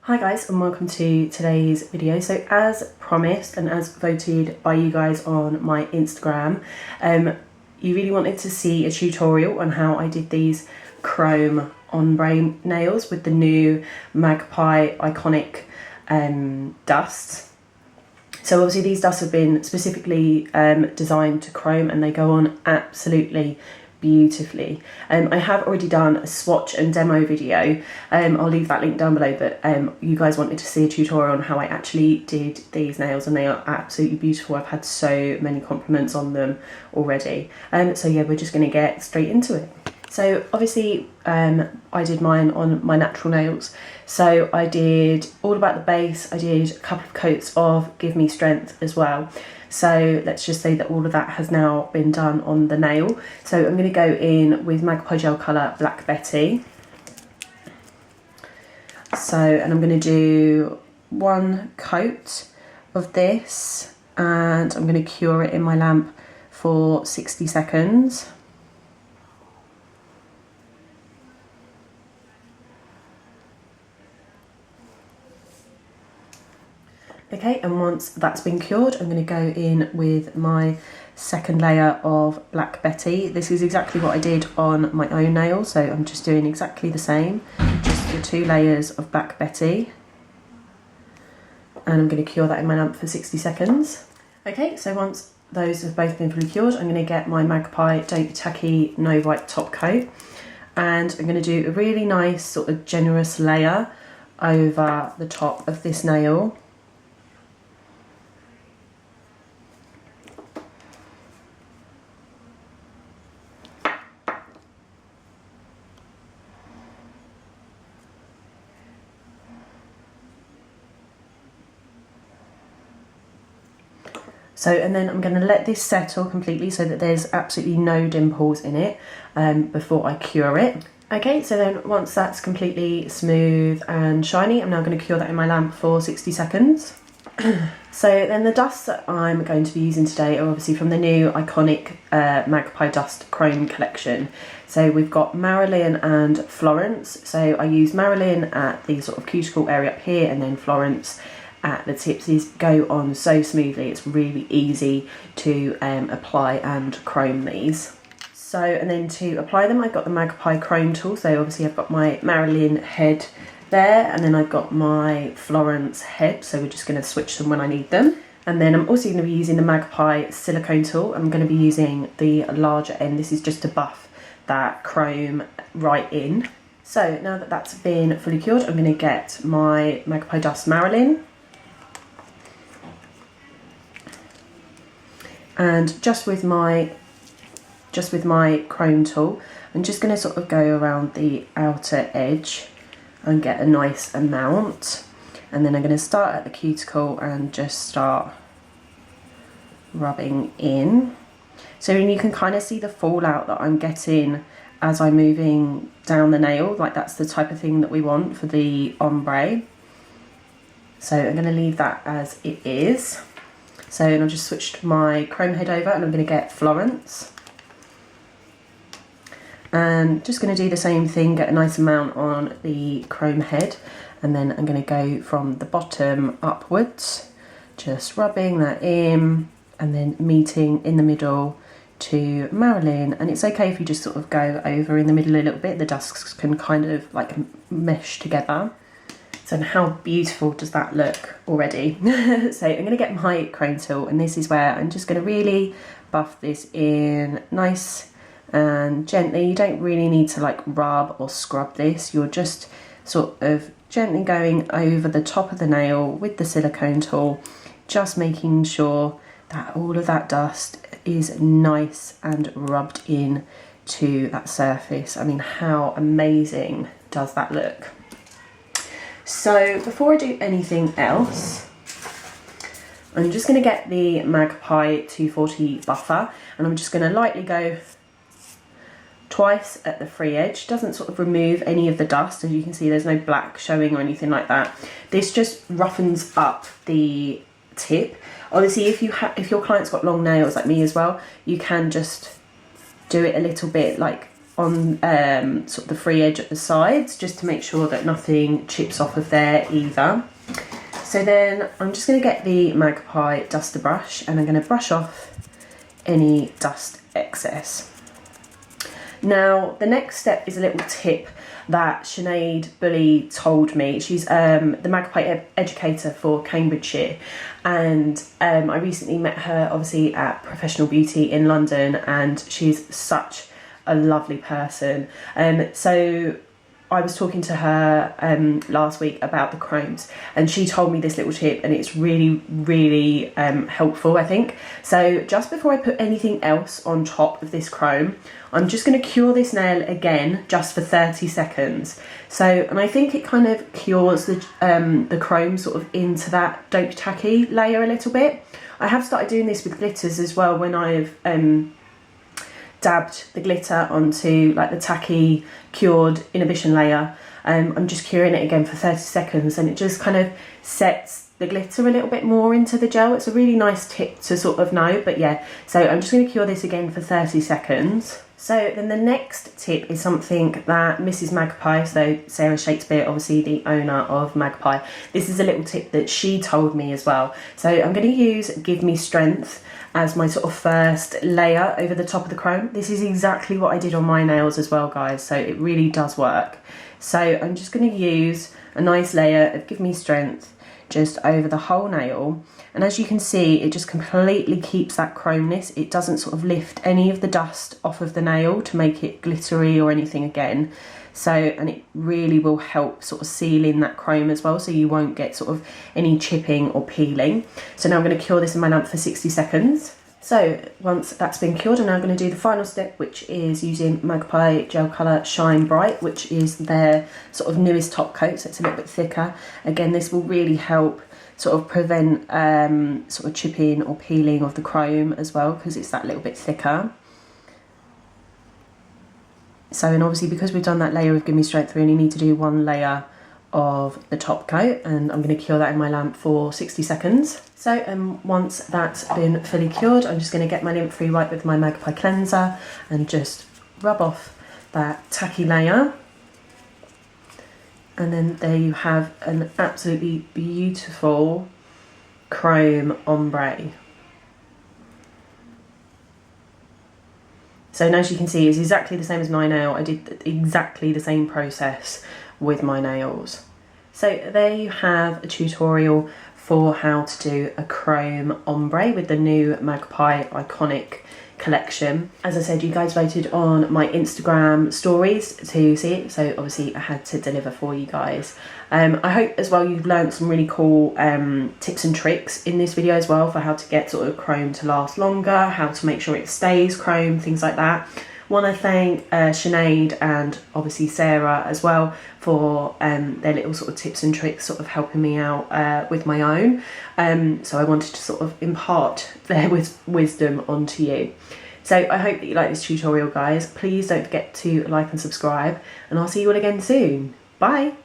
Hi guys, and welcome to today's video. So as promised and as voted by you guys on my Instagram, you really wanted to see a tutorial on how I did these Chrome Ombre nails with the new Magpie iconic dust. So obviously these dusts have been specifically designed to chrome and they go on absolutely beautifully. I have already done a swatch and demo video. I'll leave that link down below, but you guys wanted to see a tutorial on how I actually did these nails and they are absolutely beautiful. I've had so many compliments on them already. So yeah, we're just going to get straight into it. So obviously I did mine on my natural nails. So I did all about the base, I did a couple of coats of Give Me Strength as well. So let's just say that all of that has now been done on the nail. So I'm going to go in with Magpie Gel Colour Black Betty. So, and I'm going to do one coat of this and I'm going to cure it in my lamp for 60 seconds. Okay, and once that's been cured, I'm going to go in with my second layer of Black Betty. This is exactly what I did on my own nail, so I'm just doing exactly the same, just the 2 layers of Black Betty. And I'm going to cure that in my lamp for 60 seconds. Okay, so once those have both been fully cured, I'm going to get my Magpie Don't Be Tacky No White top coat. And I'm going to do a really nice sort of generous layer over the top of this nail. So, and then I'm going to let this settle completely so that there's absolutely no dimples in it before I cure it. Okay, so then once that's completely smooth and shiny, I'm now going to cure that in my lamp for 60 seconds. So then the dusts that I'm going to be using today are obviously from the new iconic Magpie Dust Chrome collection. So we've got Marilyn and Florence. So I use Marilyn at the sort of cuticle area up here and then Florence at the tips. These go on so smoothly, it's really easy to apply and chrome these. So, and then to apply them I've got the Magpie Chrome tool. So obviously I've got my Marilyn head there and then I've got my Florence head, so we're just going to switch them when I need them. And then I'm also going to be using the Magpie silicone tool. I'm going to be using the larger end. This is just to buff that chrome right in. So now that that's been fully cured, I'm going to get my Magpie Dust Marilyn. And just with my chrome tool, I'm just going to sort of go around the outer edge and get a nice amount. And then I'm going to start at the cuticle and just start rubbing in. So you can kind of see the fallout that I'm getting as I'm moving down the nail. Like that's the type of thing that we want for the ombre. So I'm going to leave that as it is. So and I've just switched my chrome head over and I'm going to get Florence. And just going to do the same thing, get a nice amount on the chrome head. And then I'm going to go from the bottom upwards, just rubbing that in and then meeting in the middle to Marilyn. And it's okay if you just sort of go over in the middle a little bit, the dusks can kind of like mesh together. So how beautiful does that look already? So I'm going to get my chrome tool and this is where I'm just going to really buff this in nice and gently. You don't really need to like rub or scrub this. You're just sort of gently going over the top of the nail with the silicone tool, just making sure that all of that dust is nice and rubbed in to that surface. I mean, how amazing does that look? So before I do anything else, I'm just going to get the Magpie 240 buffer and I'm just going to lightly go twice at the free edge. Doesn't sort of remove any of the dust. As you can see, there's no black showing or anything like that. This just roughens up the tip. Obviously, if your client's got long nails like me as well, you can just do it a little bit like on sort of the free edge at the sides, just to make sure that nothing chips off of there either. So then I'm just going to get the Magpie duster brush and I'm going to brush off any dust excess. Now the next step is a little tip that Sinead Bully told me. She's the Magpie educator for Cambridgeshire, and I recently met her obviously at Professional Beauty in London, and she's such a lovely person. So I was talking to her last week about the chromes, and she told me this little tip, and it's really helpful, I think. So just before I put anything else on top of this chrome, I'm just going to cure this nail again just for 30 seconds. So, and I think it kind of cures the chrome sort of into that dope tacky layer a little bit. I have started doing this with glitters as well, when I've dabbed the glitter onto like the tacky cured inhibition layer. I'm just curing it again for 30 seconds, and it just kind of sets the glitter a little bit more into the gel. It's a really nice tip to sort of know, but yeah, so I'm just going to cure this again for 30 seconds. So then the next tip is something that Mrs. Magpie, so Sarah Shakespeare, obviously the owner of Magpie, this is a little tip that she told me as well. So I'm going to use Give Me Strength as my sort of first layer over the top of the chrome. This is exactly what I did on my nails as well, guys, so it really does work. So I'm just going to use a nice layer of Give Me Strength just over the whole nail, and as you can see, it just completely keeps that chromeness. It doesn't sort of lift any of the dust off of the nail to make it glittery or anything again. So, and it really will help sort of seal in that chrome as well, so you won't get sort of any chipping or peeling. So now I'm going to cure this in my lamp for 60 seconds. So once that's been cured, I'm now going to do the final step, which is using Magpie Gel Colour Shine Bright, which is their sort of newest top coat, so it's a little bit thicker. Again, this will really help sort of prevent sort of chipping or peeling of the chrome as well, because it's that little bit thicker. So, and obviously because we've done that layer of Give Me Strength, we only need to do one layer of the top coat, and I'm going to cure that in my lamp for 60 seconds. So once that's been fully cured, I'm just going to get my lint-free wipe with my Magpie cleanser and just rub off that tacky layer. And then there you have an absolutely beautiful Chrome Ombre. So as you can see, it's exactly the same as my nail. I did exactly the same process with my nails. So there you have a tutorial for how to do a Chrome Ombre with the new Magpie Iconic collection. As I said, you guys voted on my Instagram stories to see it, so obviously I had to deliver for you guys. I hope as well you've learned some really cool tips and tricks in this video as well for how to get sort of chrome to last longer, how to make sure it stays chrome, things like that. Want to thank Sinead and obviously Sarah as well for their little sort of tips and tricks, sort of helping me out with my own. So I wanted to sort of impart their wisdom onto you. So I hope that you like this tutorial, guys. Please don't forget to like and subscribe, and I'll see you all again soon. Bye.